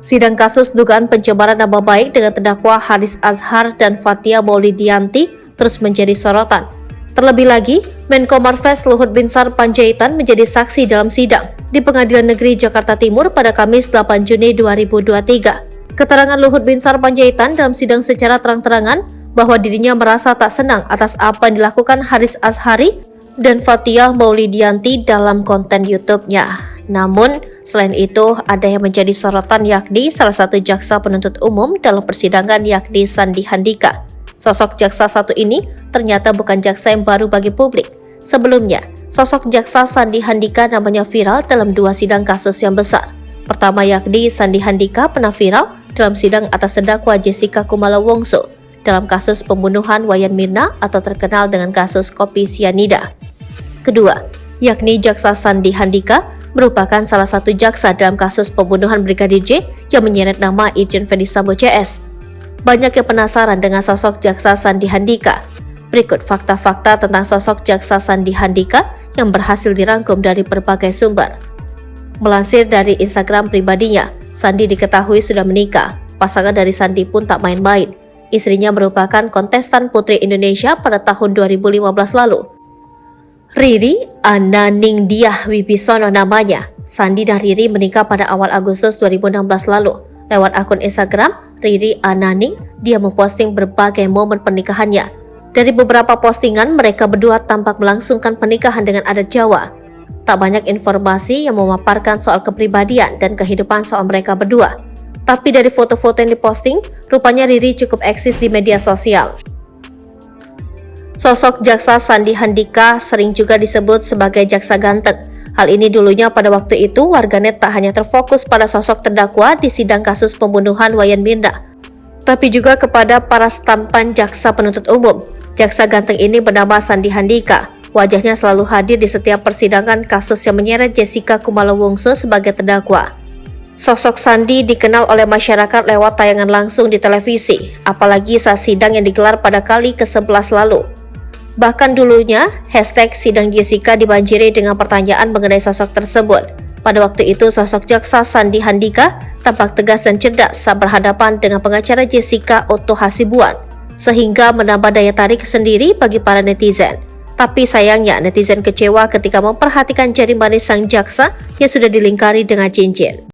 Sidang kasus dugaan pencemaran nama baik dengan terdakwa Haris Azhar dan Fathia Maulidiyanti terus menjadi sorotan. Terlebih lagi, Menko Marves Luhut Binsar Panjaitan menjadi saksi dalam sidang di Pengadilan Negeri Jakarta Timur pada Kamis 8 Juni 2023. Keterangan Luhut Binsar Panjaitan dalam sidang secara terang-terangan bahwa dirinya merasa tak senang atas apa yang dilakukan Haris Azhari dan Fathia Maulidiyanti dalam konten YouTube-nya. Namun, selain itu, ada yang menjadi sorotan yakni salah satu jaksa penuntut umum dalam persidangan yakni Sandi Handika. Sosok jaksa satu ini ternyata bukan jaksa yang baru bagi publik. Sebelumnya, sosok jaksa Sandi Handika namanya viral dalam dua sidang kasus yang besar. Pertama yakni Sandi Handika pernah viral dalam sidang atas terdakwa Jessica Kumala Wongso dalam kasus pembunuhan Wayan Mirna atau terkenal dengan kasus kopi sianida. Kedua, yakni jaksa Sandi Handika merupakan salah satu jaksa dalam kasus pembunuhan Brigadir J yang menyeret nama Irjen Ferdy Sambo CS. Banyak yang penasaran dengan sosok jaksa Sandi Handika. Berikut fakta-fakta tentang sosok jaksa Sandi Handika yang berhasil dirangkum dari berbagai sumber. Melansir dari Instagram pribadinya, Sandi diketahui sudah menikah. Pasangan dari Sandi pun tak main-main. Istrinya merupakan kontestan Putri Indonesia pada tahun 2015 lalu. Riri Ananingdiah Wibisono namanya. Sandi dan Riri menikah pada awal Agustus 2016 lalu. Lewat akun Instagram, Riri Ananing, dia memposting berbagai momen pernikahannya. Dari beberapa postingan, mereka berdua tampak melangsungkan pernikahan dengan adat Jawa. Tak banyak informasi yang memaparkan soal kepribadian dan kehidupan soal mereka berdua. Tapi dari foto-foto yang diposting, rupanya Riri cukup eksis di media sosial. Sosok jaksa Sandi Handika sering juga disebut sebagai jaksa ganteng. Hal ini dulunya pada waktu itu warganet tak hanya terfokus pada sosok terdakwa di sidang kasus pembunuhan Wayan Mirna, tapi juga kepada para stampan jaksa penuntut umum. Jaksa ganteng ini bernama Sandi Handika. Wajahnya selalu hadir di setiap persidangan kasus yang menyeret Jessica Kumala Wongso sebagai terdakwa. Sosok Sandi dikenal oleh masyarakat lewat tayangan langsung di televisi, apalagi saat sidang yang digelar pada kali ke-11 lalu. Bahkan dulunya, hashtag sidang Jessica dibanjiri dengan pertanyaan mengenai sosok tersebut. Pada waktu itu, sosok jaksa Sandi Handika tampak tegas dan cerdas saat berhadapan dengan pengacara Jessica Otto Hasibuan, sehingga menambah daya tarik sendiri bagi para netizen. Tapi sayangnya, netizen kecewa ketika memperhatikan jari manis sang jaksa yang sudah dilingkari dengan cincin.